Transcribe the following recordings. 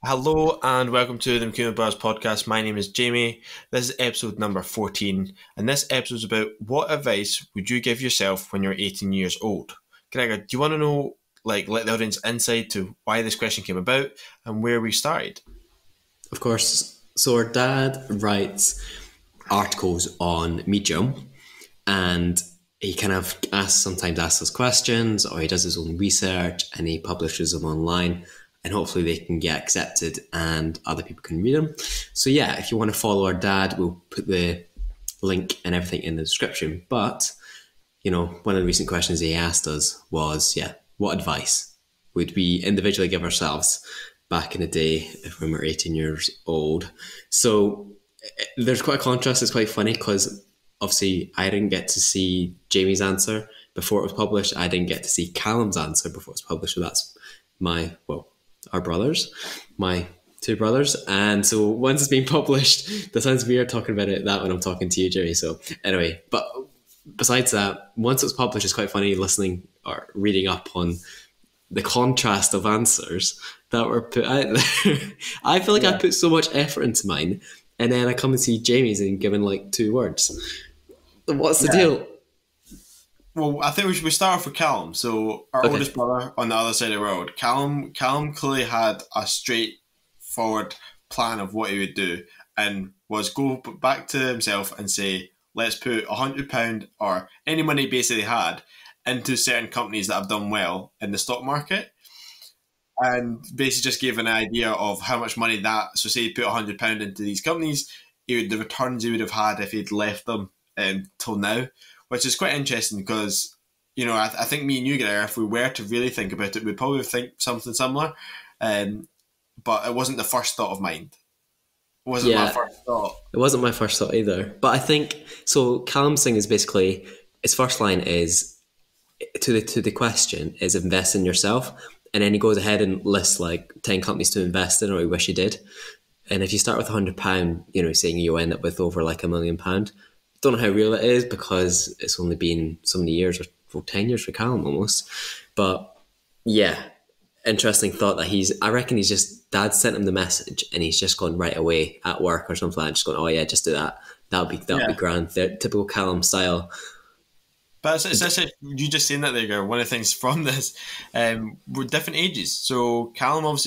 Hello and welcome to the McEwen Brothers podcast. My name is Jamie. This is episode number 14, and this episode is about what advice would you give yourself when you're 18 years old? Gregor, do you want to know, let the audience insight to why this question came about and where we started? Of course. So our dad writes articles on Medium, and he kind of sometimes asks us questions, or he does his own research and he publishes them online. And hopefully they can get accepted and other people can read them. So yeah, if you want to follow our dad, we'll put the link and everything in the description. But, one of the recent questions he asked us was, what advice would we individually give ourselves back in the day when we were 18 years old? So there's quite a contrast. It's quite funny because obviously I didn't get to see Jamie's answer before it was published. I didn't get to see Callum's answer before it was published. So that's our brothers, my two brothers. And so once it's been published, that sounds weird talking about it that when I'm talking to you, Jerry. So anyway, but besides that, once it's published, it's quite funny listening or reading up on the contrast of answers that were put out there. I feel like I put so much effort into mine, and then I come and see Jamie's and given like 2 words. What's the deal? Well, I think we should start off with Callum. So our oldest brother on the other side of the world. Callum clearly had a straightforward plan of what he would do and was go back to himself and say, let's put £100 or any money basically had into certain companies that have done well in the stock market. And basically just gave an idea of how much money so say he put £100 into these companies, the returns he would have had if he'd left them till now. Which is quite interesting because, I think me and you, Gregor, if we were to really think about it, we'd probably think something similar. But it wasn't the first thought of mine. It wasn't my first thought. It wasn't my first thought either. But I think, so Callum's thing is basically, his first line is, to the question, is invest in yourself. And then he goes ahead and lists like 10 companies to invest in, or he wish he did. And if you start with £100, saying you end up with over like £1 million. Don't know how real it is because it's only been so many years, or 10 years for Callum almost. But yeah, interesting thought that I reckon he's just, Dad sent him the message and he's just gone right away at work or something like that, just going, oh yeah, just do that. That would be grand. The typical Callum style. But it's you just saying that there, girl. One of the things from this, we're different ages. So Callum's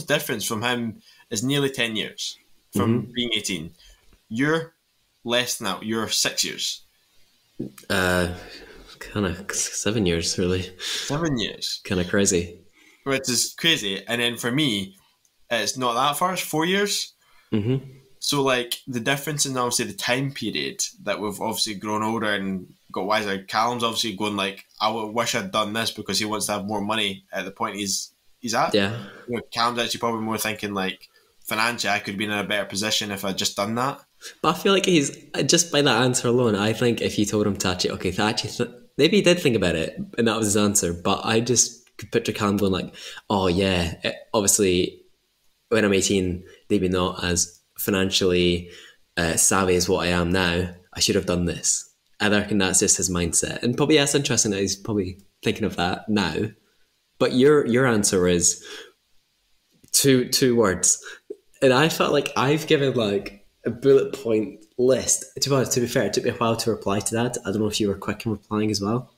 difference from him is nearly 10 years from being 18. You're less than that. You're 6 years. Kind of 7 years, really. 7 years. Kind of crazy. Which is crazy. And then for me, it's not that far. It's 4 years. Mm-hmm. So like the difference in obviously the time period that we've obviously grown older and got wiser. Callum's obviously going like, I wish I'd done this because he wants to have more money at the point he's at. Yeah. Callum's actually probably more thinking like, financially, I could have been in a better position if I'd just done that. But I feel like he's, just by that answer alone, I think if you told him to maybe he did think about it and that was his answer, but I just could picture Callum going like, oh yeah, obviously when I'm 18, maybe not as financially savvy as what I am now, I should have done this. I reckon that's just his mindset. And probably that's interesting that he's probably thinking of that now. But your answer is two words. And I felt like I've given like a bullet point list. To be fair, it took me a while to reply to that. I don't know if you were quick in replying as well.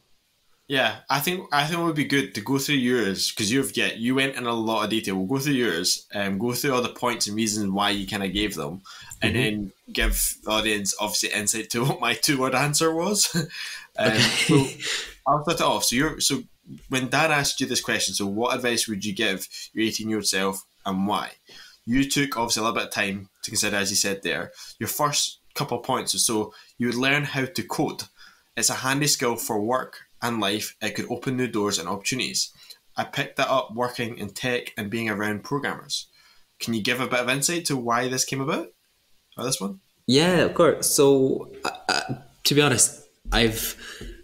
Yeah, I think it would be good to go through yours because you went in a lot of detail. We'll go through yours and go through all the points and reasons why you kind of gave them, and then give the audience obviously insight to what my 2-word answer was. So I'll start it off. So when Dad asked you this question, so what advice would you give your 18-year-old self and why? You took obviously a little bit of time to consider, as you said there. Your first couple of points, so you would learn how to code. It's a handy skill for work and life. It could open new doors and opportunities. I picked that up working in tech and being around programmers. Can you give a bit of insight to why this came about? Or this one? Yeah, of course. So to be honest,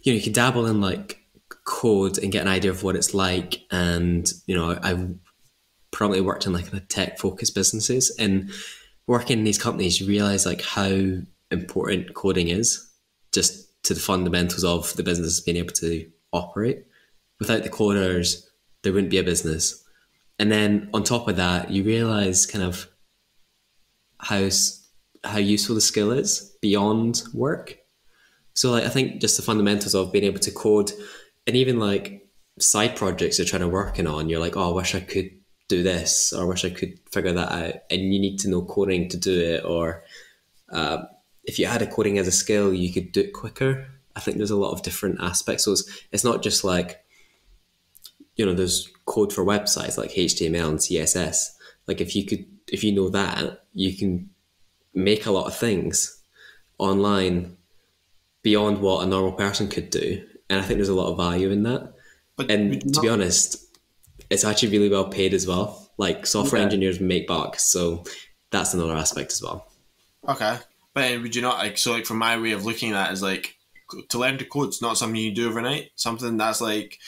you can dabble in like code and get an idea of what it's like, and I've probably worked in like tech focused businesses, and working in these companies, you realize like how important coding is just to the fundamentals of the business being able to operate. Without the coders, there wouldn't be a business. And then on top of that, you realize kind of how how useful the skill is beyond work. So like I think just the fundamentals of being able to code, and even like side projects you're trying to working on, you're like, oh, I wish I could do this, or I wish I could figure that out, and you need to know coding to do it. Or if you had a coding as a skill, you could do it quicker. I think there's a lot of different aspects. So it's not just like, there's code for websites like HTML and CSS. Like if you know that, you can make a lot of things online beyond what a normal person could do. And I think there's a lot of value in that. But And to be honest, it's actually really well paid as well. Like software engineers make bucks, so that's another aspect as well. Okay. But would you not, like, so like from my way of looking at it is like, to learn to code is not something you do overnight. Something that's like,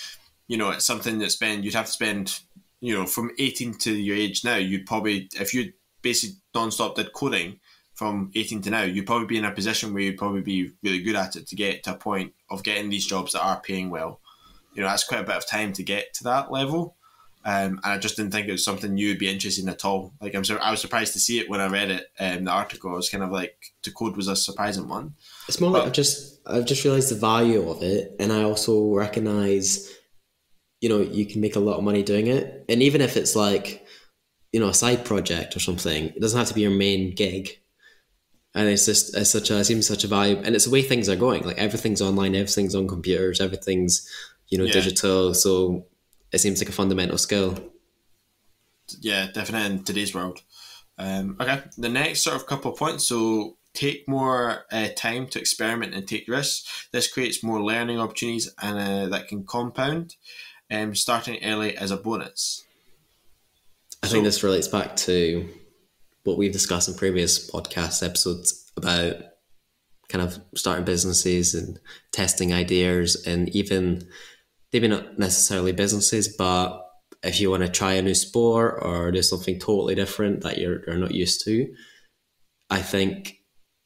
it's something you'd have to spend, from 18 to your age now, you'd probably, if you basically non-stop did coding from 18 to now, you'd probably be in a position where you'd probably be really good at it to get to a point of getting these jobs that are paying well. That's quite a bit of time to get to that level. And I just didn't think it was something you'd be interested in at all. Like I was surprised to see it when I read it, the article. I was kind of like, the code was a surprising one. It's more like I've just realized the value of it, and I also recognize, you can make a lot of money doing it, and even if it's like, a side project or something, it doesn't have to be your main gig. And it seems such a value, and it's the way things are going. Like everything's online, everything's on computers, everything's digital. So it seems like a fundamental skill. Yeah, definitely in today's world. Okay, the next sort of couple of points. So take more time to experiment and take risks. This creates more learning opportunities and that can compound. Starting early as a bonus. I think this relates back to what we've discussed in previous podcast episodes about kind of starting businesses and testing ideas, and even maybe not necessarily businesses, but if you want to try a new sport or do something totally different that you're not used to, I think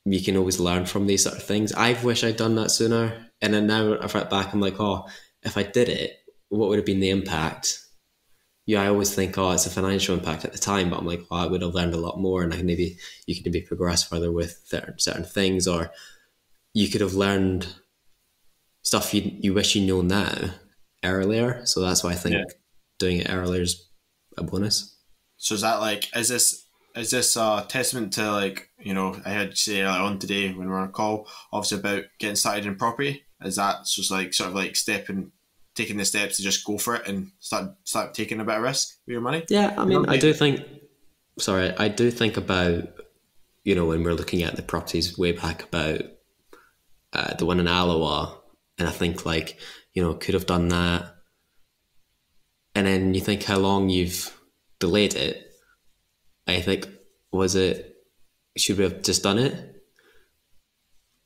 you can always learn from these sort of things. I wish I'd done that sooner. And then now I write back, I'm like, oh, if I did it, what would have been the impact? Yeah, I always think, oh, it's a financial impact at the time, but I'm like, oh, I would have learned a lot more, and you could maybe progress further with certain things, or you could have learned stuff you wish you know now earlier. So that's why I think doing it earlier is a bonus. So is that like, is this a testament to, like, I heard you say earlier on today when we were on a call, obviously, about getting started in property? Is that just like sort of like taking the steps to just go for it and start taking a bit of risk with your money? Yeah, I mean, I do think about, when we're looking at the properties way back about the one in Alloa, and I think like, could have done that. And then you think how long you've delayed it. I think, should we have just done it?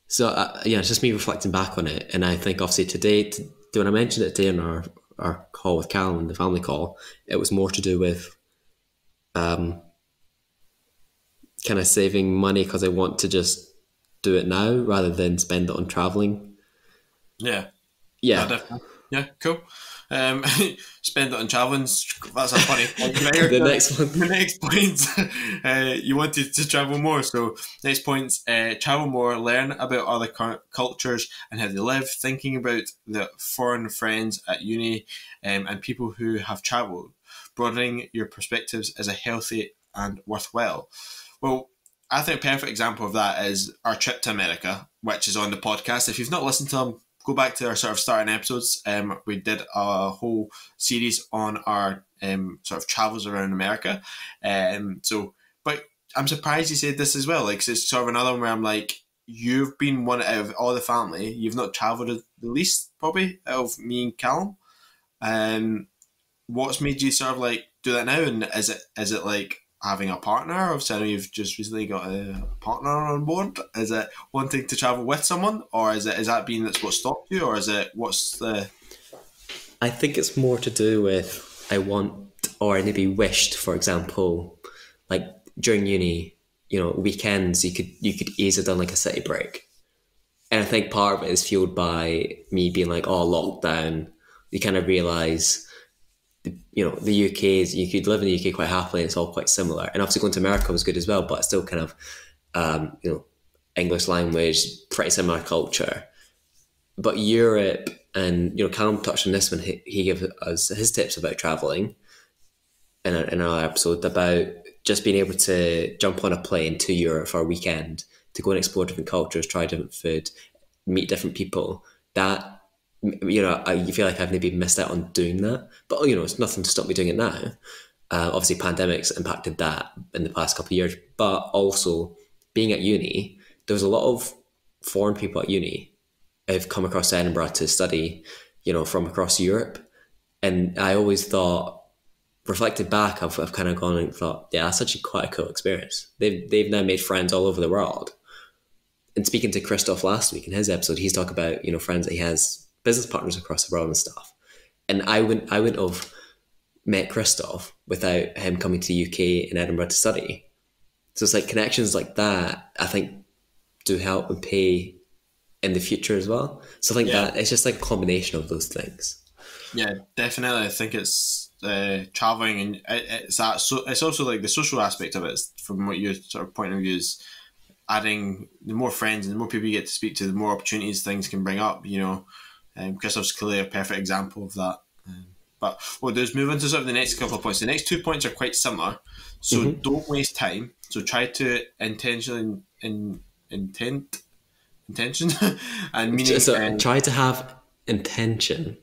So it's just me reflecting back on it. And I think obviously today, when I mentioned it today in our call with Callum, the family call, it was more to do with kind of saving money because I want to just do it now rather than spend it on traveling. Yeah. Yeah. Definitely. Yeah, cool. Spend it on traveling. That's a funny point. The next one. The next point, you wanted to travel more. So next points, travel more, learn about other cultures and how they live, thinking about the foreign friends at uni and people who have travelled. Broadening your perspectives is a healthy and worthwhile. Well, I think a perfect example of that is our trip to America, which is on the podcast. If you've not listened to them, go back to our sort of starting episodes. We did a whole series on our sort of travels around America. But I'm surprised you said this as well. Like, 'cause it's sort of another one where I'm like, you've been one out of all the family. You've not travelled the least, probably, out of me and Callum. What's made you sort of like do that now? And is it like having a partner? Obviously, I know you've just recently got a partner on board. Is it wanting to travel with someone, or is that being that's what stopped you, or is it what's the? I think it's more to do with I want, or maybe wished, for example, like during uni, weekends you could easily done like a city break, and I think part of it is fueled by me being like, oh, lockdown. You kind of realize the UK's, you could live in the UK quite happily, and it's all quite similar. And obviously going to America was good as well, but it's still kind of, English language, pretty similar culture. But Europe, and Callum touched on this when he gave us his tips about traveling in our episode about just being able to jump on a plane to Europe for a weekend to go and explore different cultures, try different food, meet different people. That, I feel like I've maybe missed out on doing that, but it's nothing to stop me doing it now. Obviously, pandemics impacted that in the past couple of years, but also being at uni, there was a lot of foreign people at uni who've come across to Edinburgh to study, from across Europe, and I always thought, reflected back, I've kind of gone and thought, yeah, that's actually quite a cool experience. They've now made friends all over the world. And speaking to Christoph last week in his episode, he's talking about friends that he has, business partners across the world and stuff. And I wouldn't have met Christoph without him coming to the UK in Edinburgh to study. So it's like connections like that, I think, do help and pay in the future as well. So I think that it's just like a combination of those things. Yeah, definitely. I think it's traveling, and it's that. So it's also like the social aspect of it. From what your sort of point of view is, adding the more friends and the more people you get to speak to, the more opportunities things can bring up. Christoph's clearly a perfect example of that. But what we'll do is move on to sort of the next couple of points. The next 2 points are quite similar. So don't waste time. So try to intention and meaning. So try to have intention.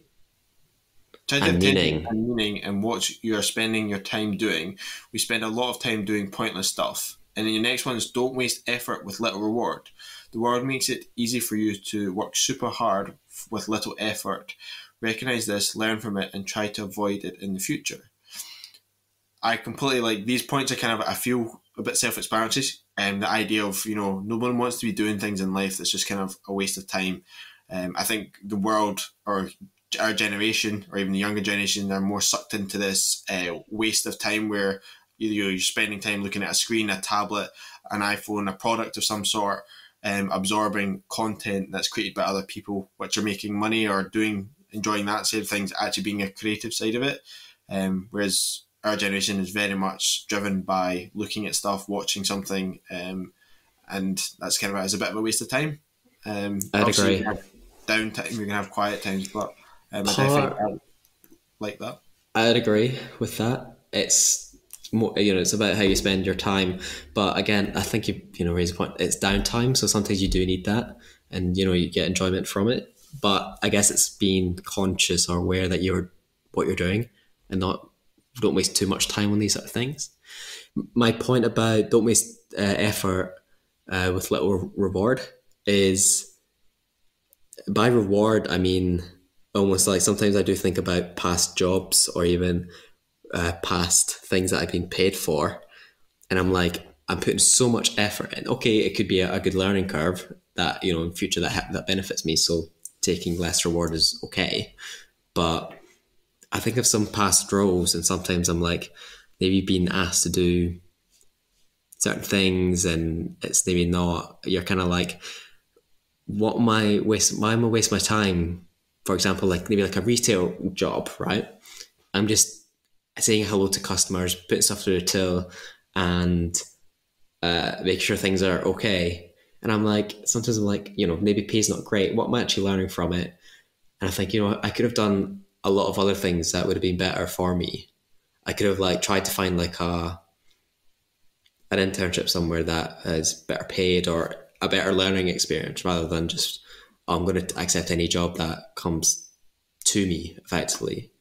Try to have intention and meaning in what you are spending your time doing. We spend a lot of time doing pointless stuff. And then your next one is don't waste effort with little reward. The world makes it easy for you to work super hard with little effort. Recognize this, learn from it, and try to avoid it in the future. I completely like these points are kind of, I feel, a bit self-explanatory. And the idea of, no one wants to be doing things in life that's just kind of a waste of time. I think the world, or our generation, or even the younger generation, are more sucked into this waste of time where you're spending time looking at a screen, a tablet, an iPhone, a product of some sort, absorbing content that's created by other people, which are making money or enjoying that side of things, actually being a creative side of it. Whereas our generation is very much driven by looking at stuff, watching something, and that's kind of as a bit of a waste of time. I'd agree. Downtime, we can have quiet times, but I definitely like that. I'd agree with that. It's more, it's about how you spend your time. But again, I think you raise a point. It's downtime, so sometimes you do need that, and you get enjoyment from it. But I guess it's being conscious or aware that what you're doing, and don't waste too much time on these sort of things. My point about don't waste effort with little reward is, by reward, I mean almost like sometimes I do think about past jobs or even past things that I've been paid for, and I'm like, I'm putting so much effort in. Okay, it could be a good learning curve that in future that benefits me, so taking less reward is okay. But I think of some past roles, and sometimes I'm like, maybe being asked to do certain things and it's maybe not, you're kind of like, why am I waste my time? For example, like maybe like a retail job, right? I'm just saying hello to customers, putting stuff through the till, and make sure things are okay. And I'm like, sometimes I'm like, maybe pay's not great. What am I actually learning from it? And I think, I could have done a lot of other things that would have been better for me. I could have like tried to find like an internship somewhere that is better paid or a better learning experience, rather than just, I'm going to accept any job that comes to me effectively.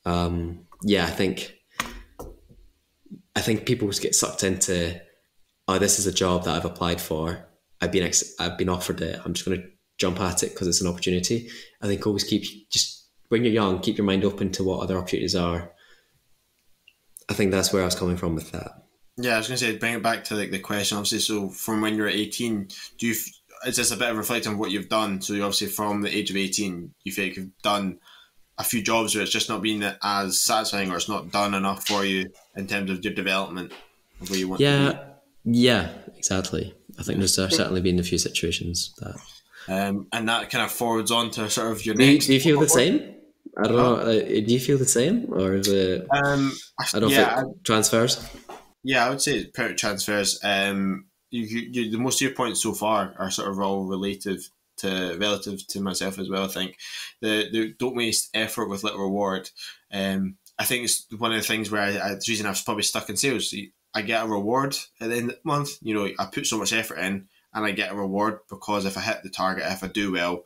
I think people get sucked into, oh, this is a job that I've applied for. I've been offered it. I'm just going to jump at it because it's an opportunity. I think always just when you're young, keep your mind open to what other opportunities are. I think that's where I was coming from with that. Yeah, I was going to say, bring it back to like the question, obviously, so from when you're 18, is this a bit of reflecting on what you've done? So you obviously from the age of 18, you feel like you've done a few jobs where it's just not been as satisfying, or it's not done enough for you in terms of your development of where you want to be. Yeah, exactly. I think there's certainly been a few situations that... and that kind of forwards on to sort of your next... Do you feel the same? I don't know. Do you feel the same, or is it? I don't Yeah, think transfers. yeah, I would say it's pretty transfers. The most of your points so far are sort of all relative to myself as well. I think the don't waste effort with little reward. I think it's one of the things where the reason I've probably stuck in sales. I get a reward at the end of the month. You know, I put so much effort in, and I get a reward because if I hit the target, if I do well,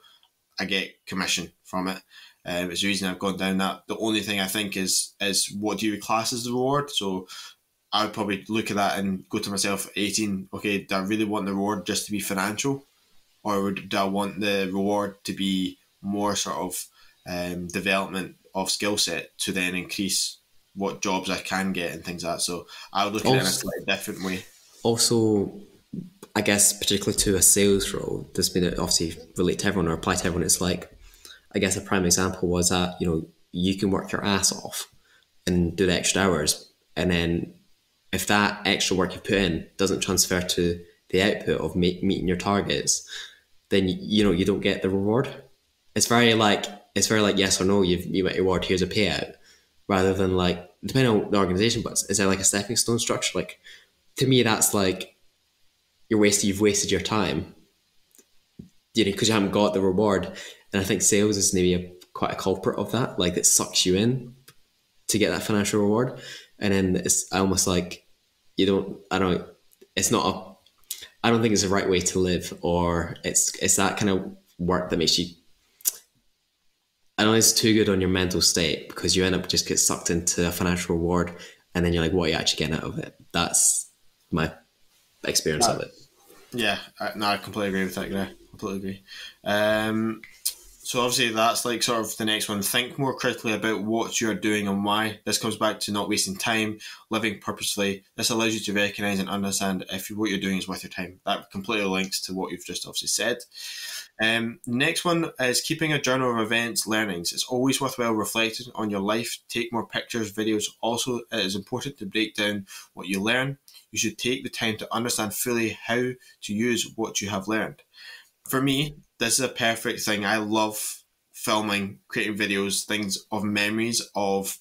I get commission from it. It's the reason I've gone down that. The only thing I think is what do you class as the reward? So I would probably look at that and go to myself at 18, okay, do I really want the reward just to be financial? Or do I want the reward to be more sort of development of skill set to then increase what jobs I can get and things like that? So I would look at it in a slightly different way. Also, I guess particularly to a sales role, this been obviously relate to everyone or apply to everyone. It's like, I guess a prime example was that, you know, you can work your ass off and do the extra hours, and then if that extra work you put in doesn't transfer to the output of meeting your targets, then you know you don't get the reward. It's very like yes or no. You met your reward. Here's a payout, rather than like depending on the organization. But is there like a stepping stone structure? Like to me, that's like you've wasted your time. You know, because you haven't got the reward. And I think sales is maybe quite a culprit of that. Like it sucks you in to get that financial reward, and then it's almost like you don't. I don't. It's not a. I don't think it's the right way to live, or it's that kind of work that makes you. I don't think it's too good on your mental state because you end up just get sucked into a financial reward, and then you're like, what are you actually getting out of it? That's my experience of it. Yeah, no, I completely agree with that, Gray. Completely agree. So obviously that's like sort of the next one. Think more critically about what you're doing and why. This comes back to not wasting time, living purposefully. This allows you to recognise and understand if what you're doing is worth your time. That completely links to what you've just obviously said. Next one is keeping a journal of events, learnings. It's always worthwhile reflecting on your life. Take more pictures, videos. Also, it is important to break down what you learn. You should take the time to understand fully how to use what you have learned. For me, this is a perfect thing. I love filming, creating videos, things of memories of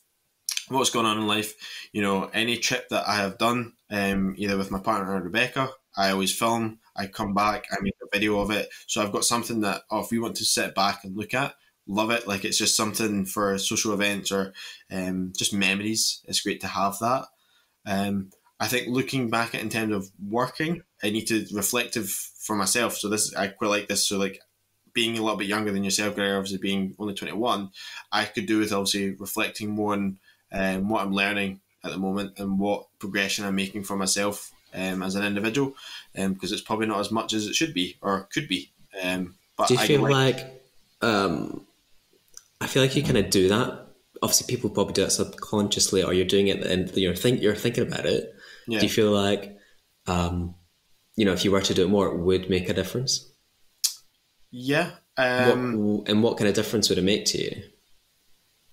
what's going on in life. You know, any trip that I have done, either with my partner or Rebecca, I always film. I come back, I make a video of it. So I've got something that, if we want to sit back and look at, love it. Like it's just something for social events or just memories. It's great to have that. I think looking back at in terms of working, I need to reflective for myself. So I quite like this. So like being a little bit younger than yourself, Gary, obviously being only 21, I could do with obviously reflecting more on what I'm learning at the moment and what progression I'm making for myself as an individual, because it's probably not as much as it should be or could be. But do you feel I feel like you kind of do that. Obviously, people probably do it subconsciously, or you're doing it and you're thinking about it. Yeah. Do you feel like, if you were to do it more, it would make a difference? Yeah. What kind of difference would it make to you?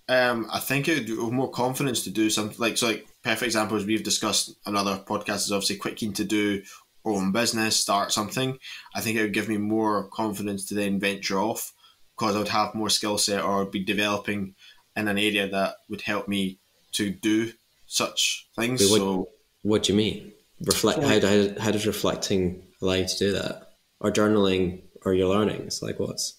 I think it would give more confidence to do something like perfect example as we've discussed on other podcasts is obviously quite keen to do our own business, start something. I think it would give me more confidence to then venture off because I would have more skill set or be developing in an area that would help me to do such things. What do you mean? How does reflecting allow you to do that? Or journaling or your learnings? Like what's...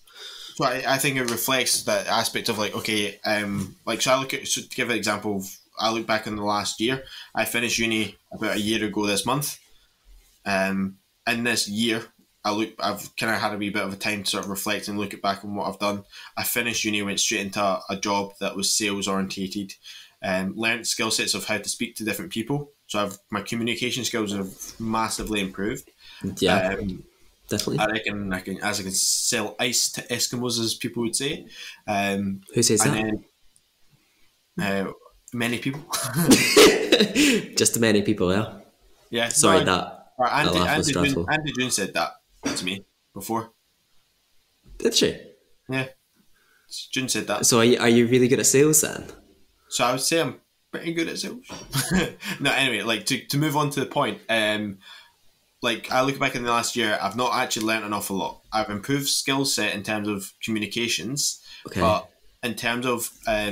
So I think it reflects that aspect of like, okay, to give an example, I look back in the last year. I finished uni about a year ago this month. In this year, I've kind of had a wee bit of a time to sort of reflect and look back on what I've done. I finished uni, went straight into a job that was sales orientated, learned skill sets of how to speak to different people. So my communication skills have massively improved. Yeah. Definitely. I can sell ice to Eskimos, as people would say. Who says that? Many people. Just many people, yeah. Yeah. Sorry, Andy June said that to me before. Did she? Yeah. June said that. So are you really good at sales then? So I would say I'm pretty good at sales. No, anyway, like to move on to the point, like I look back in the last year, I've not actually learnt an awful lot. I've improved skill set in terms of communications, but in terms of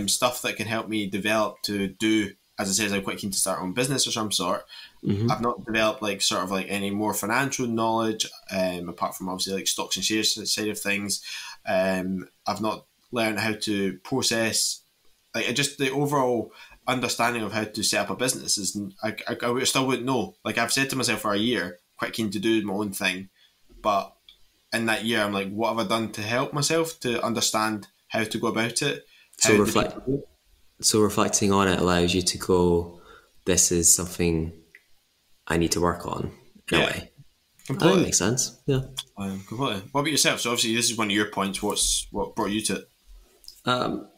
stuff that can help me develop to do, as I say, I'm quite keen to start my own business of some sort. Mm-hmm. I've not developed like sort of like any more financial knowledge, apart from obviously like stocks and shares side of things. I've not learned how to process, like just the overall understanding of how to set up a business is. I still wouldn't know. Like I've said to myself for a year, quite keen to do my own thing, but in that year, I'm like, what have I done to help myself to understand how to go about it? How So do people do it? so reflecting on it allows you to go, this is something I need to work on in a Yeah, way. That completely. makes sense. Yeah. Completely. What about yourself? So obviously, this is one of your points. What brought you to it?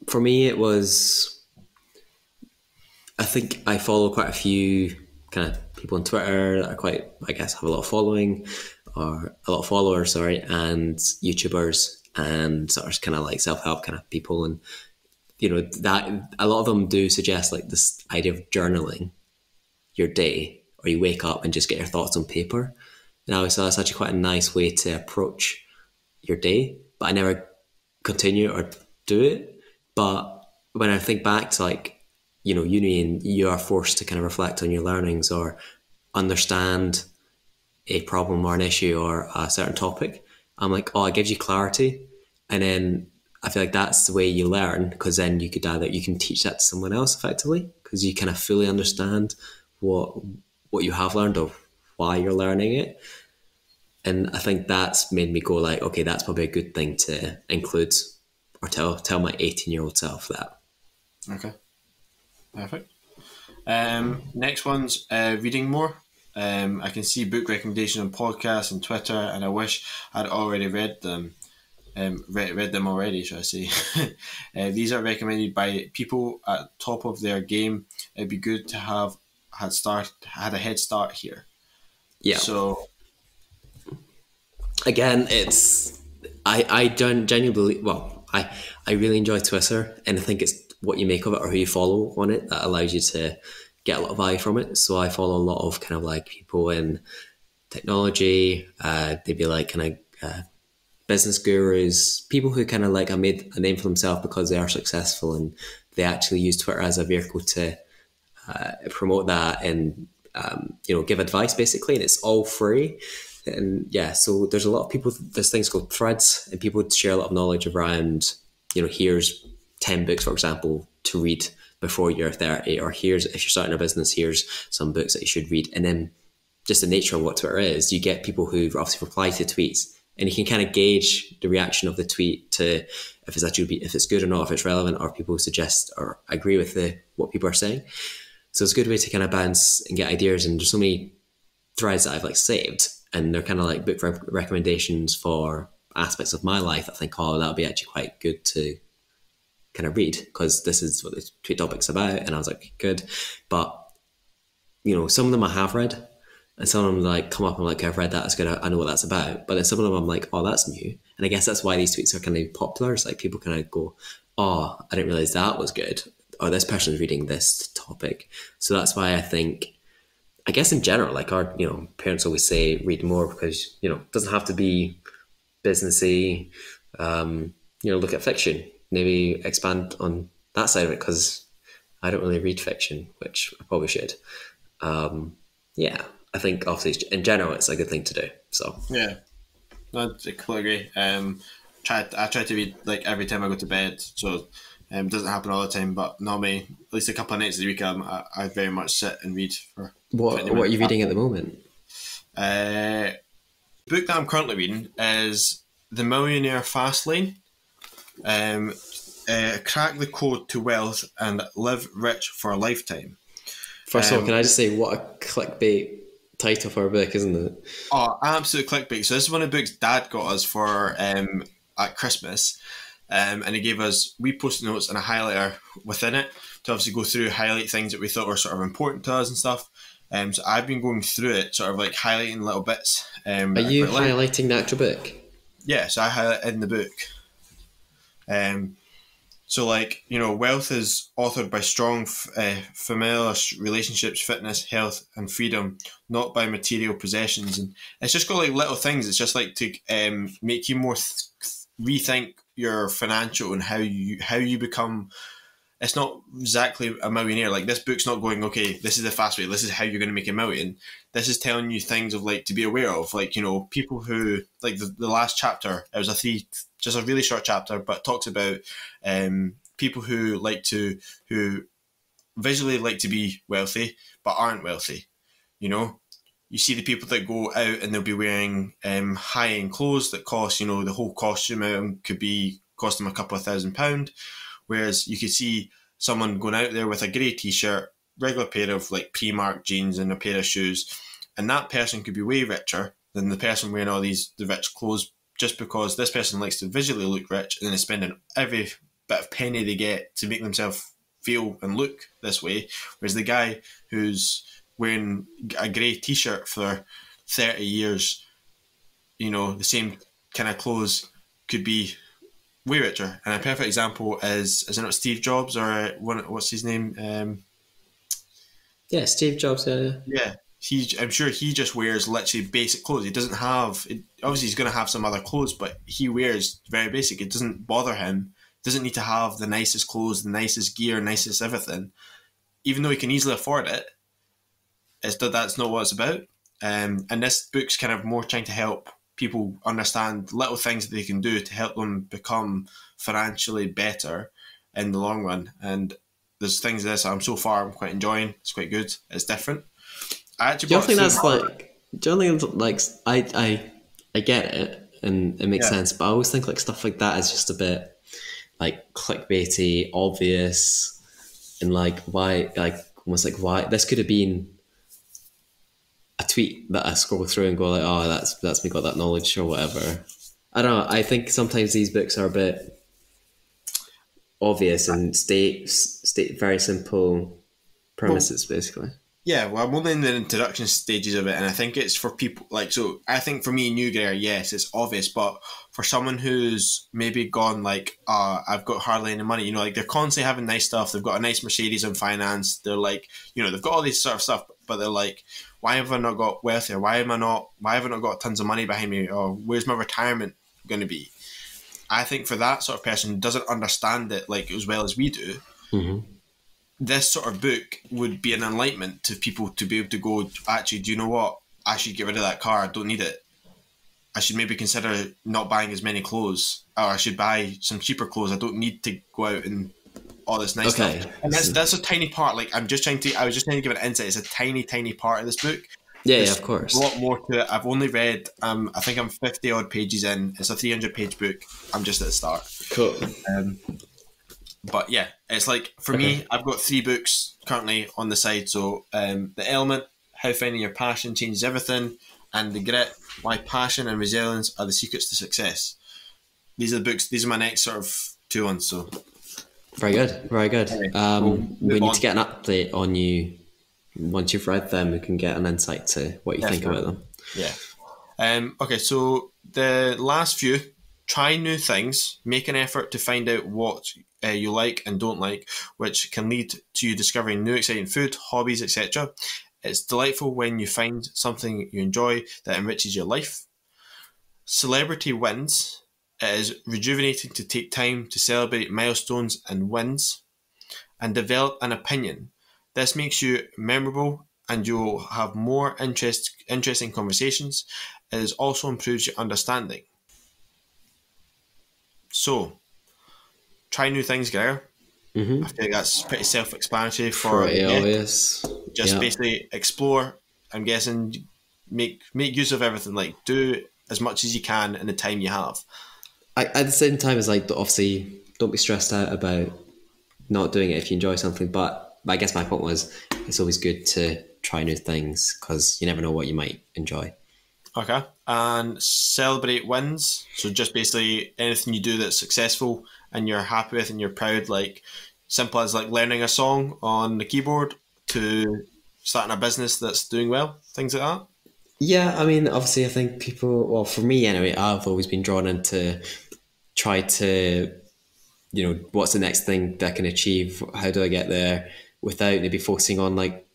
For me, it was, I think I follow quite a few kind of people on Twitter that are quite, I guess, have a lot of following, or a lot of followers, sorry, and YouTubers and sort of kind of like self-help kind of people. And, that a lot of them do suggest like this idea of journaling your day, or you wake up and just get your thoughts on paper. And I always thought that's actually quite a nice way to approach your day, but I never continue or do it. But when I think back to like, uni, and you are forced to kind of reflect on your learnings or understand a problem or an issue or a certain topic, I'm like, oh, it gives you clarity. And then I feel like that's the way you learn, because then you can teach that to someone else effectively, because you kind of fully understand what you have learned or why you're learning it. And I think that's made me go like, okay, that's probably a good thing to include or tell my 18-year-old self that. Okay, perfect. Next one's reading more. I can see book recommendations on podcasts and Twitter, and I wish I'd already read them. Read them already, should I say? These are recommended by people at top of their game. It'd be good to have had a head start here. Yeah. So again, it's I don't genuinely believe. Well, I really enjoy Twitter, and I think it's what you make of it or who you follow on it that allows you to get a lot of value from it. So I follow a lot of kind of like people in technology. They'd be like kind of business gurus, people who kind of like have made a name for themselves because they are successful, and they actually use Twitter as a vehicle to promote that and give advice basically, and it's all free. And yeah, so there's a lot of people, there's things called threads, and people share a lot of knowledge around, here's 10 books, for example, to read before you're 30, or here's, if you're starting a business, here's some books that you should read. And then just the nature of what Twitter is, you get people who obviously reply to tweets, and you can kind of gauge the reaction of the tweet to if it's good or not, if it's relevant, or people suggest or agree with what people are saying. So it's a good way to kind of bounce and get ideas. And there's so many threads that I've like saved, and they're kind of like book recommendations for aspects of my life. I think, oh, that'll be actually quite good to kind of read, because this is what the tweet topic's about. And I was like, good. But, some of them I have read, and some of them like come up and I'm like, I've read that, it's good, I know what that's about. But then some of them I'm like, oh, that's new. And I guess that's why these tweets are kind of popular. It's like people kind of go, oh, I didn't realize that was good, or this person's reading this topic. So that's why I think, I guess in general, like our, parents always say read more, because, it doesn't have to be businessy. Look at fiction, maybe expand on that side of it, because I don't really read fiction, which I probably should. Yeah, I think obviously in general it's a good thing to do. So yeah, no, I completely agree. I try to read like every time I go to bed, so it doesn't happen all the time, but normally at least a couple of nights of the week I very much sit and read for. what are you reading at the moment? The book that I'm currently reading is The Millionaire Fastlane. Crack the code to wealth and live rich for a lifetime. First of all, can I just say, what a clickbait title for a book, isn't it? Oh, absolute clickbait. So this is one of the books Dad got us for at Christmas, and he gave us wee post-it notes and a highlighter within it to obviously go through, highlight things that we thought were sort of important to us and stuff. So I've been going through it, sort of like highlighting little bits. Are you highlighting the actual book? Yeah, so I highlight in the book. So, like, wealth is authored by strong familial relationships, fitness, health, and freedom, not by material possessions. And it's just got like little things. It's just like to make you more rethink your financial and how you become. It's not exactly a millionaire. Like, this book's not going, okay, this is the fast way, this is how you're going to make a million. This is telling you things of, like, to be aware of, like, you know, people who, like, the last chapter, it was just a really short chapter, but talks about people who visually like to be wealthy but aren't wealthy. You know, you see the people that go out and they'll be wearing high-end clothes that cost, you know, the whole costume could be cost them a couple of £1,000. Whereas you could see someone going out there with a grey t-shirt, regular pair of like Primark jeans and a pair of shoes, and that person could be way richer than the person wearing all the rich clothes, just because this person likes to visually look rich and then is spending every bit of penny they get to make themselves feel and look this way. Whereas the guy who's wearing a grey t-shirt for 30 years, you know, the same kind of clothes, could be way richer. And a perfect example is it not Steve Jobs or what's his name? Yeah, Steve Jobs. Yeah, I'm sure he just wears literally basic clothes. He doesn't have. Obviously, he's going to have some other clothes, but he wears very basic. It doesn't bother him. Doesn't need to have the nicest clothes, the nicest gear, nicest everything. Even though he can easily afford it, that's not what it's about. And this book's kind of more trying to help people understand little things that they can do to help them become financially better in the long run. And there's things in this I'm quite enjoying. It's quite good. It's different. I actually do you think that's like? Do you think like I get it and it makes sense, but I always think like stuff like that is just a bit like clickbaity, obvious, and like why, like almost like why this could have been a tweet that I scroll through and go like, oh, that's me got that knowledge or whatever. I don't know. I think sometimes these books are a bit obvious and state very simple premises, basically. Yeah, well, I'm only in the introduction stages of it, and I think it's for people like, so I think for me, new gear, yes, it's obvious, but for someone who's maybe gone like, I've got hardly any money, you know, like they're constantly having nice stuff, they've got a nice Mercedes on finance, they're like, you know, they've got all this sort of stuff, but they're like, why have I not got wealthier? Why have I not got tons of money behind me? Or where's my retirement going to be? I think for that sort of person who doesn't understand it like as well as we do, this sort of book would be an enlightenment to people to be able to go, actually, do you know what? I should get rid of that car. I don't need it. I should maybe consider not buying as many clothes, or I should buy some cheaper clothes. I don't need to go out and all this nice stuff. And that's a tiny part. Like I was just trying to give an insight. It's a tiny, tiny part of this book. Yeah, of course. A lot more to it. I've only read, I think I'm 50 odd pages in. It's a 300-page book. I'm just at the start. Cool. But yeah, it's like, for me, I've got 3 books currently on the side. So The Element, How Finding Your Passion Changes Everything, and The Grit, Why Passion and Resilience Are the Secrets to Success. These are the books. These are my next sort of 2 ones. So very good, very good. Okay, we need to get an update on you. Once you've read them, we can get an insight to what you think about them. Yeah. Okay, so the last few, try new things, make an effort to find out what you like and don't like, which can lead to you discovering new exciting food, hobbies, etc. It's delightful when you find something you enjoy that enriches your life. Celebrity wins. It is rejuvenating to take time to celebrate milestones and wins, and develop an opinion. This makes you memorable and you'll have more interesting conversations. It also improves your understanding. So, try new things, Gregor. I feel like that's pretty self-explanatory for pretty obvious. Just basically explore. I'm guessing make use of everything. Like, do as much as you can in the time you have. At the same time, it's like, obviously, don't be stressed out about not doing it if you enjoy something. But I guess my point was, it's always good to try new things because you never know what you might enjoy. Okay. And celebrate wins. So just basically anything you do that's successful and you're happy with and you're proud, like simple as like learning a song on the keyboard to starting a business that's doing well, things like that. Yeah, I mean, obviously I think people, well, for me anyway, I've always been drawn into try to, you know, what's the next thing that I can achieve? How do I get there without maybe focusing on like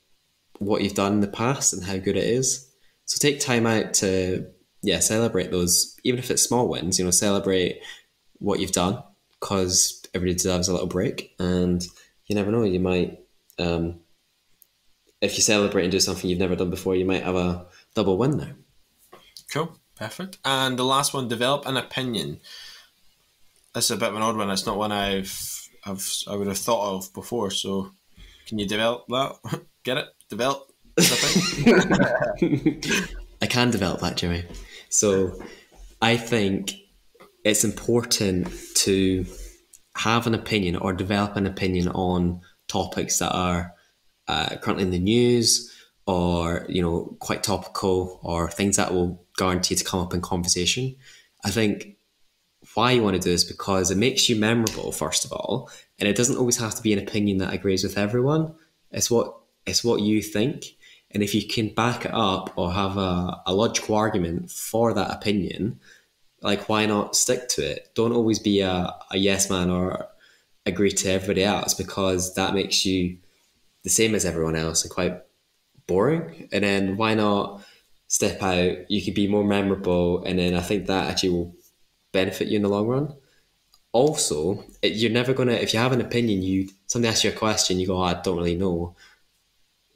what you've done in the past and how good it is? So take time out to, celebrate those, even if it's small wins, you know, celebrate what you've done, because everybody deserves a little break, and you never know, you might, if you celebrate and do something you've never done before, you might have a double win there. Cool, perfect. And the last one, develop an opinion. This is a bit of an odd one. It's not one I would have thought of before. So, can you develop that? Get it? Develop. I can develop that, Jimmy. So, I think it's important to have an opinion or develop an opinion on topics that are currently in the news, or quite topical, or things that will guarantee to come up in conversation. I think why you want to do this because it makes you memorable, first of all, and it doesn't always have to be an opinion that agrees with everyone. It's what you think, and if you can back it up or have a logical argument for that opinion, like, why not stick to it? Don't always be a yes man or agree to everybody else, because that makes you the same as everyone else and quite boring. And then why not step out? You could be more memorable, and then I think that actually will benefit you in the long run. Also, you're never gonna, if you have an opinion, somebody asks you a question, you go, I don't really know,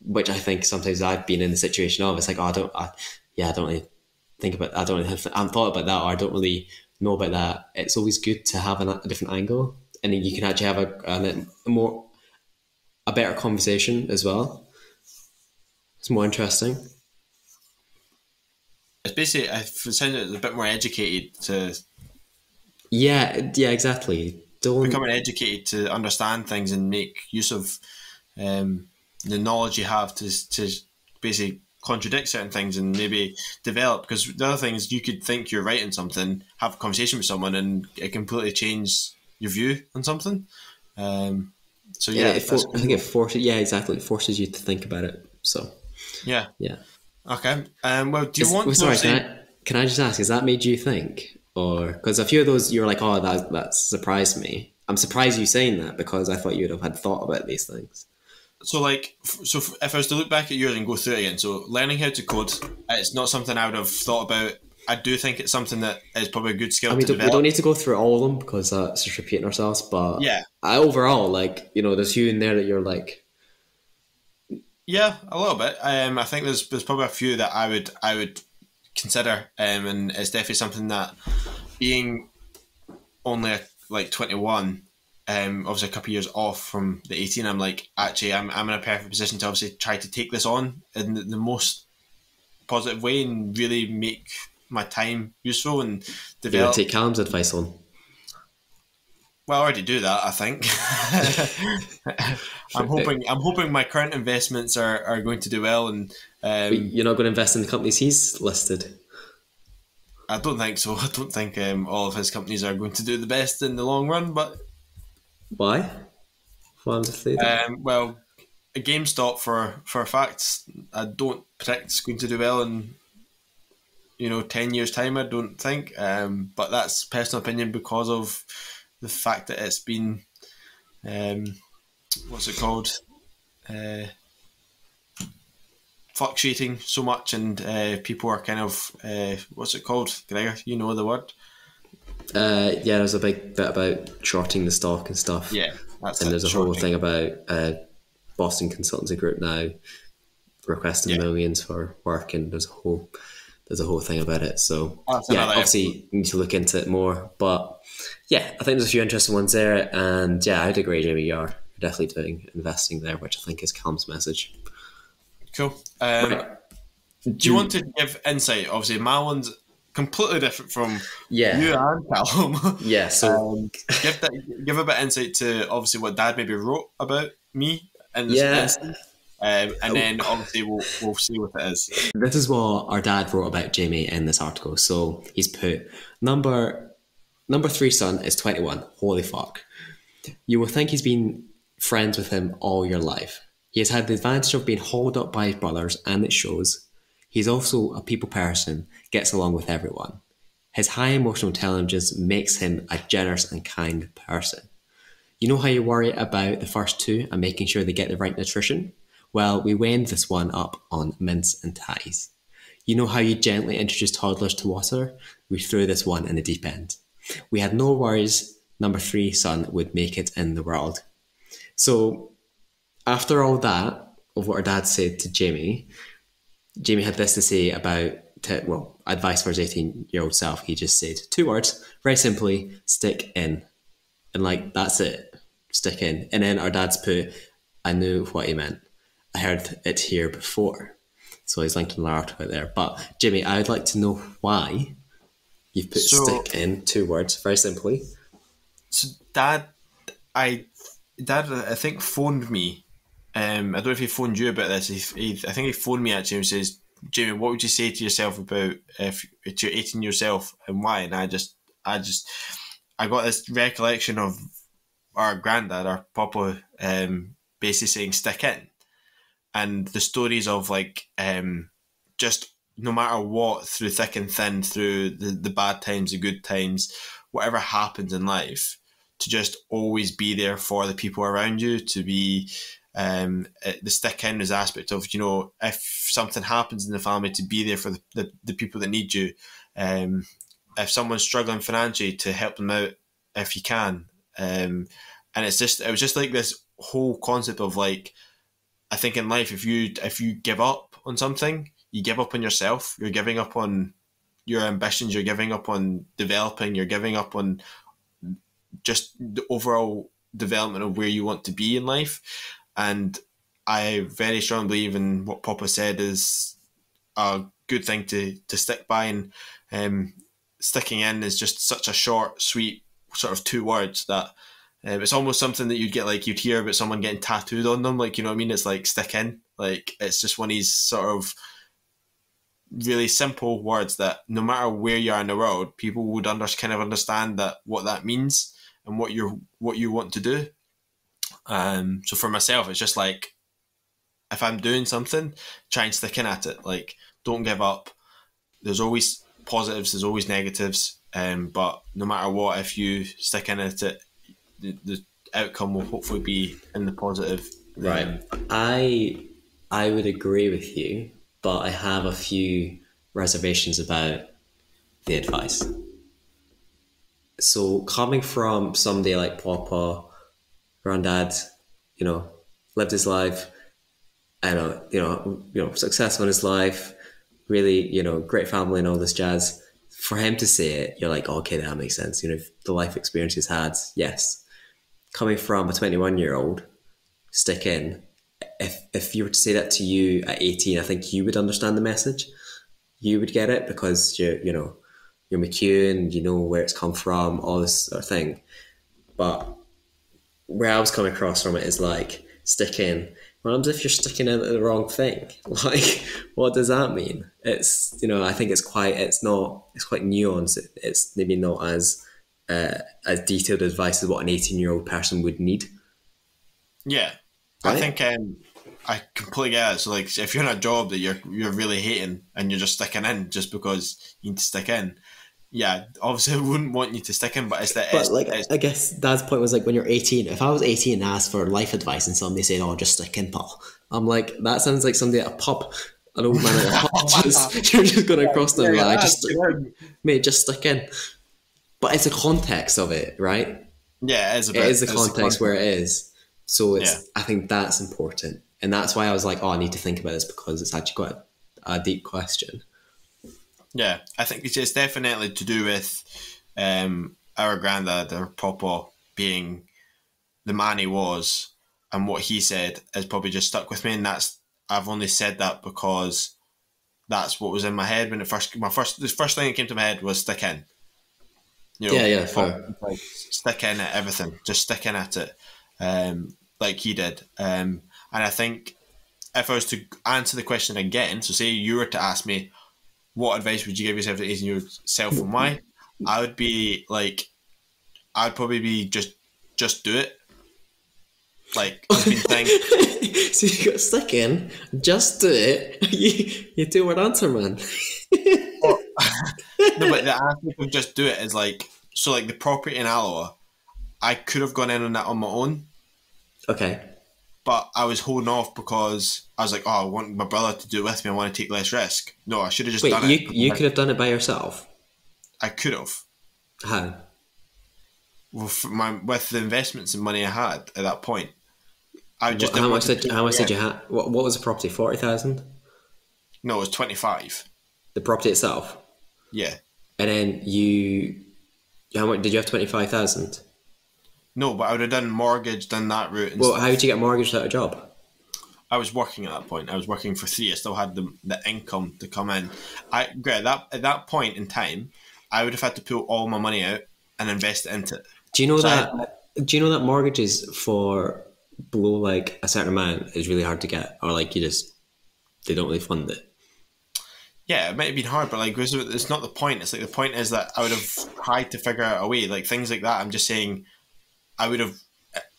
which I think sometimes I've been in the situation of. It's like, I don't really think about, I haven't thought about that, or I don't really know about that. It's always good to have a different angle, and then you can actually have a better conversation as well. It's more interesting. It's basically, it sounds like it's a bit more educated to. Yeah, exactly. Becoming educated to understand things and make use of the knowledge you have to basically contradict certain things and maybe develop. Because the other thing is, you could think you're right in something, have a conversation with someone, and it completely change your view on something. So yeah, I think it forces. Yeah, exactly. It forces you to think about it. So yeah. Okay. Well, do you want to? Sorry, can I just ask? Has that made you think, or because a few of those you're like, oh, that surprised me. I'm surprised you saying that, because I thought you'd have had thought about these things. So, if I was to look back at yours and go through it again, so learning how to code, it's not something I would have thought about. I do think it's something that is probably a good skill to develop. We don't need to go through all of them, because that's just repeating ourselves. But yeah, overall, there's a few in there that you're like, yeah, a little bit. I think there's probably a few that I would consider, and it's definitely something that, being only 21, obviously a couple of years off from the 18, I'm like, actually, I'm in a perfect position to obviously try to take this on in the most positive way and really make my time useful and develop. You're going to take Callum's advice on? Well, I already do that, I think. I'm hoping my current investments are going to do well, and you're not going to invest in the companies he's listed. I don't think so. I don't think all of his companies are going to do the best in the long run. But why? Well, a GameStop for a fact, I don't predict it's going to do well in 10 years' time. I don't think. But that's personal opinion, because of the fact that it's been, what's it called, fluctuating so much, and people are kind of, what's it called, Gregor? You know the word. There's a big bit about shorting the stock and stuff. Yeah, that's and there's a whole thing about Boston Consultancy Group now requesting millions for work, and there's a whole thing about it. So obviously you need to look into it more. But yeah, I think there's a few interesting ones there, and yeah, I'd agree, Jamie. You're definitely doing investing there, which I think is Calm's message. Cool. Do you want to give insight? Obviously, my one's completely different from you and Callum. Yeah, so give a bit of insight to obviously what Dad maybe wrote about me in this instance. And then obviously we'll see what it is. This is what our dad wrote about Jamie in this article. So he's put number 3 son is 21. Holy fuck. You will think he's been friends with him all your life. He has had the advantage of being hauled up by his brothers, and it shows. He's also a people person, gets along with everyone. His high emotional intelligence makes him a generous and kind person. You know how you worry about the first two and making sure they get the right nutrition? Well, we wound this one up on mince and ties. You know how you gently introduce toddlers to water? We threw this one in the deep end. We had no worries. Number 3 son would make it in the world. So after all that, of what her dad said to Jamie, Jamie had this to say about, advice for his 18-year-old self. He just said 2 words, very simply, stick in. And like, that's it, stick in. And then our dad's put, I knew what he meant. I heard it here before. So he's linked an article out there. But Jimmy, I would like to know why you've put stick in 2 words, very simply. So Dad, I think phoned me. I don't know if he phoned you about this. I think he phoned me actually and says, Jamie, what would you say to yourself about if you're 18 yourself and why? And I got this recollection of our granddad, our papa, basically saying stick in, and the stories of like just no matter what, through thick and thin, through the bad times, the good times, whatever happens in life, to just always be there for the people around you, to be the stick in is aspect of, you know, if something happens in the family, to be there for the people that need you. If someone's struggling financially, to help them out if you can. And it was just like this whole concept of like, I think in life, if you give up on something, you give up on yourself. You're giving up on your ambitions. You're giving up on developing. You're giving up on just the overall development of where you want to be in life. And I very strongly believe in what Papa said is a good thing to stick by. And sticking in is just such a short, sweet sort of 2 words that it's almost something that you'd hear about someone getting tattooed on them. Like, you know what I mean? It's like stick in. Like, it's just one of these sort of really simple words that no matter where you are in the world, people would kind of understand that what that means and what you want to do. So for myself, it's just like, if I'm doing something, try and stick in at it. Like, don't give up. There's always positives, there's always negatives. But no matter what, if you stick in at it, the outcome will hopefully be in the positive. Right. I would agree with you, but I have a few reservations about the advice. So coming from somebody like Papa, Granddad, you know, lived his life, and you know, successful in his life, really, you know, great family and all this jazz. For him to say it, you're like, okay, that makes sense. You know, the life experience he's had, yes. Coming from a 21-year-old, stick in. If you were to say that to you at 18, I think you would understand the message. You would get it because you're McEwen, you know where it's come from, all this sort of thing. But where I was coming across from it is like, stick in. What happens if you're sticking in the wrong thing? Like, what does that mean? It's, you know, I think it's quite nuanced. It's maybe not as detailed advice as what an 18-year-old person would need. Yeah, right? I think I completely get it. So like, if you're in a job that you're really hating and you're just sticking in just because you need to stick in, yeah, obviously I wouldn't want you to stick in, but I guess Dad's point was like, when you're 18, if I was 18 and asked for life advice and somebody said, "Oh, just stick in, pal," I'm like, that sounds like somebody at a pub, an old man at a pub. You're just going across them, mate, just stick in. But it's the context of it, right? Yeah, it is the context where it is. So I think that's important, and that's why I was like, oh, I need to think about this because it's actually quite a deep question. Yeah, I think it's definitely to do with our granddad, our papa, being the man he was, and what he said has probably just stuck with me. And I've only said that because that's what was in my head when the first thing that came to my head was stick in. You know, fair. Like, stick in at everything, just stick in at it, like he did. And I think if I was to answer the question again, so say you were to ask me, what advice would you give yourself at 18 yourself and why? I would be like, I'd probably be just do it. Like, you've been saying. So you got stick in, just do it. You 2-word answer, man. No, but the aspect of just do it is like, so like the property in Alloa, I could have gone in on that on my own. Okay. But I was holding off because I was like, oh, I want my brother to do it with me. I want to take less risk. No, I should have just done it. You could have done it by yourself? I could have. How? with the investments and money I had at that point. I just How didn't want much to did pay how much it did you again. have? What was the property? 40,000. No, it was 25. The property itself, Yeah. and then you. How much did you have? 25,000. No, but I would have done mortgage, done that route and Well, how did stuff. you get mortgaged without a job? I was working at that point. I was working for three. I still had the income to come in. At that point in time, I would have had to pull all my money out and invest it into it. Do you know So I had, that? Do you know that mortgages for below like a certain amount is really hard to get, or like they don't really fund it. yeah, it might have been hard, but like it's not the point. It's like the point is that I would have tried to figure out a way, like things like that. I'm just saying I would have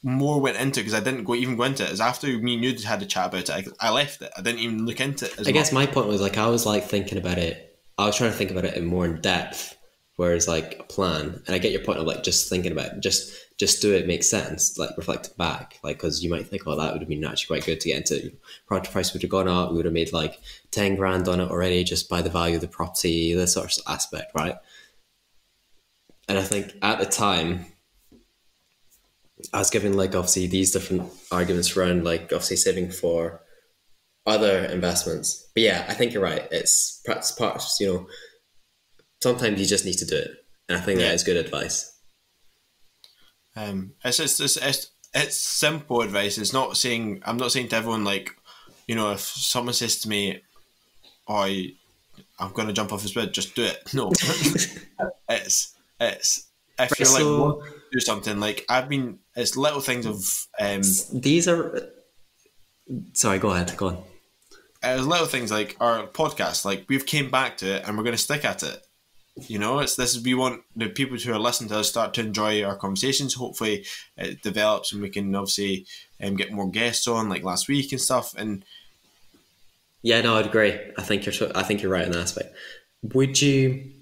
more went into it because I didn't even go into it. As after me and you had a chat about it, I left it. I didn't even look into it as I much. guess my point was like I was like thinking about it. I was trying to think about it in more in depth, whereas like a plan. And I get your point of like just thinking about it, just do it makes sense. Like reflecting back, like because you might think, oh, that would have been actually quite good to get into. Property price would have gone up. We would have made like 10 grand on it already just by the value of the property. This sort of aspect, right? And I think at the time, I was giving like obviously these different arguments around like obviously saving for other investments. But yeah, I think you're right. It's perhaps parts, sometimes you just need to do it. And I think that Yeah. is good advice. It's simple advice. It's not saying I'm not saying to everyone like, if someone says to me, "Oh, I'm going to jump off this bed," just do it. No, it's if Right, you're like want so to do something like it's little things of these are, sorry, go ahead, go on. it's little things like our podcast. Like we've came back to it and we're going to stick at it. We want the people who are listening to us start to enjoy our conversations. Hopefully, it develops and we can obviously get more guests on, like last week and stuff. And Yeah, no, I'd agree. I think you're right in that aspect. Would you,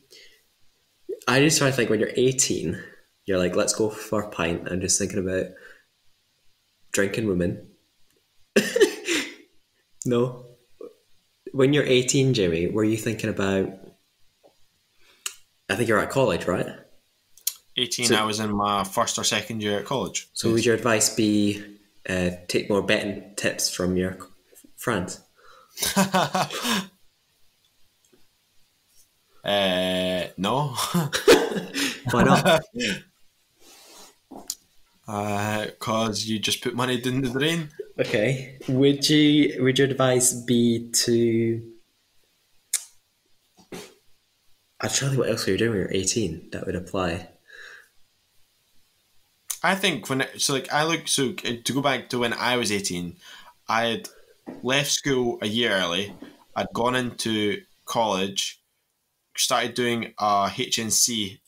I just try to think when you're 18, you're like, let's go for a pint. I'm just thinking about drinking women. No. When you're 18, Jamie, were you thinking about, I think you're at college, right? 18, So, I was in my first or second year at college. so would your advice be take more betting tips from your friends? No, Why not? because you just put money down the drain. Okay. Would your advice be to, I'm trying to think what else you were doing when you were 18 that would apply. I think to go back to when I was 18, I had left school a year early. I'd gone into college, started doing a HNC,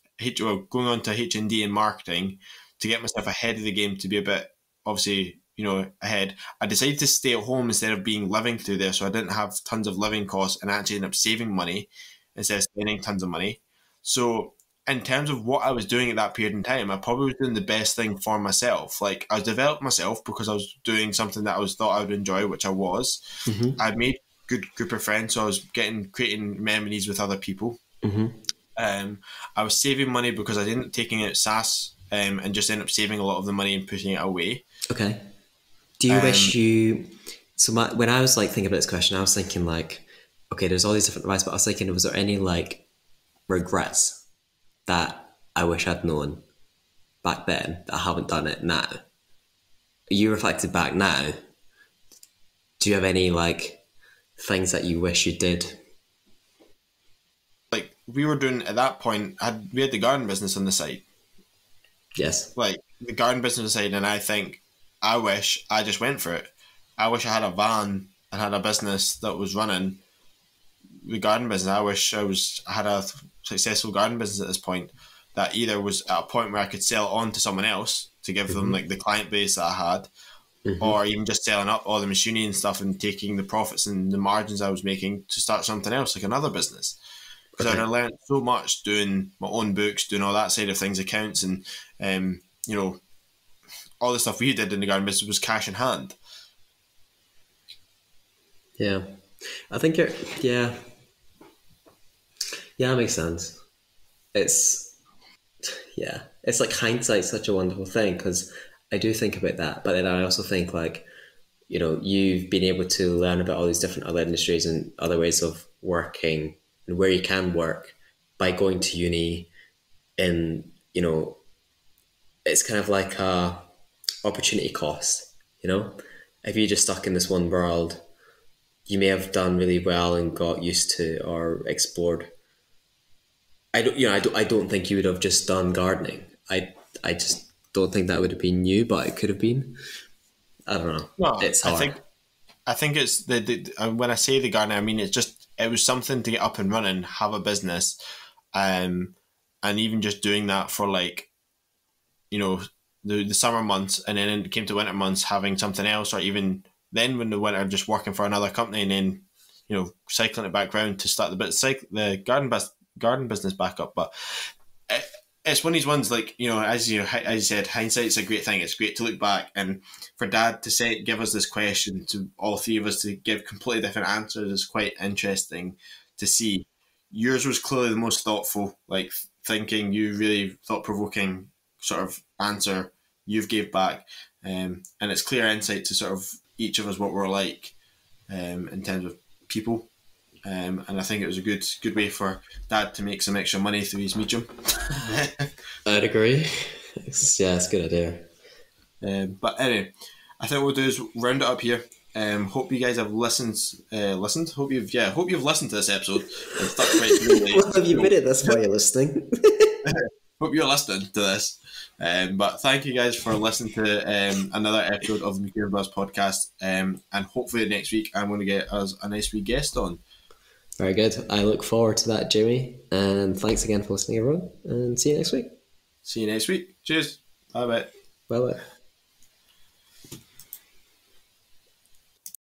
going on to HND in marketing to get myself ahead of the game to be a bit, obviously, ahead. I decided to stay at home instead of being living through there, so I didn't have tons of living costs and actually ended up saving money instead of spending tons of money. So in terms of what I was doing at that period in time, I probably was doing the best thing for myself. Like I was developing myself because I was doing something that I thought I would enjoy, which I was. Mm-hmm. I made good group of friends, so I was creating memories with other people. Mm-hmm. I was saving money because I didn't taking out SAS and just ended up saving a lot of the money and putting it away. Okay. Do you wish you, when I was like thinking about this question, I was thinking like, okay, there's all these different advice, but I was thinking, was there any like regrets that I wish I'd known back then that I haven't done it now? You reflected back now. Do you have any like things that you wish you did? Like we were doing at that point, we had the garden business on the side. Yes. Like the garden business on the side, and I wish I just went for it. I wish I had a van and had a business that was running the garden business. I had a successful garden business at this point that either was at a point where I could sell it on to someone else to give them like the client base that I had, or even just selling up all the machinery and stuff and taking the profits and the margins I was making to start something else, like another business. Because Okay. I'd learned so much doing my own books, doing all that side of things, accounts, and all the stuff we did in the garden business was cash in hand. Yeah. I think you're, yeah. Yeah, that makes sense. It's it's like hindsight's such a wonderful thing, because I do think about that, but then I also think like, you've been able to learn about all these different other industries and other ways of working and where you can work by going to uni. And it's kind of like a opportunity cost. If you just stuck in this one world, you may have done really well and got used to or explored. I don't think you would have just done gardening. I just don't think that would have been you, but it could have been. I don't know. No, It's hard. I think it's when I say the gardener, I mean it was something to get up and running, have a business, and even just doing that for like, the summer months, and then it came to winter months, having something else, or even then when the winter, just working for another company, and then cycling it back round to start the garden business back up. But it's one of these ones, like, as you said, hindsight's a great thing. It's great to look back, and for Dad to give us this question, to all three of us to give completely different answers, is quite interesting to see. Yours was clearly the most thoughtful, like thinking, you really thought provoking sort of answer you've gave back, and it's clear insight to sort of each of us what we're like, in terms of people. And I think it was a good way for Dad to make some extra money through his medium. I'd agree. Yeah, it's a good idea. But anyway, I think what we'll do is round it up here. Hope you guys have listened. Hope you've listened to this episode and stuck right through. Well, have you admitted that's why you're listening? Hope you're listening to this. But thank you guys for listening to another episode of the McKeown Buzz podcast. And hopefully next week I'm going to get us a nice wee guest on. Very good. I look forward to that, Jimmy. And thanks again for listening, everyone. And see you next week. See you next week. Cheers. Bye bye. Bye bye.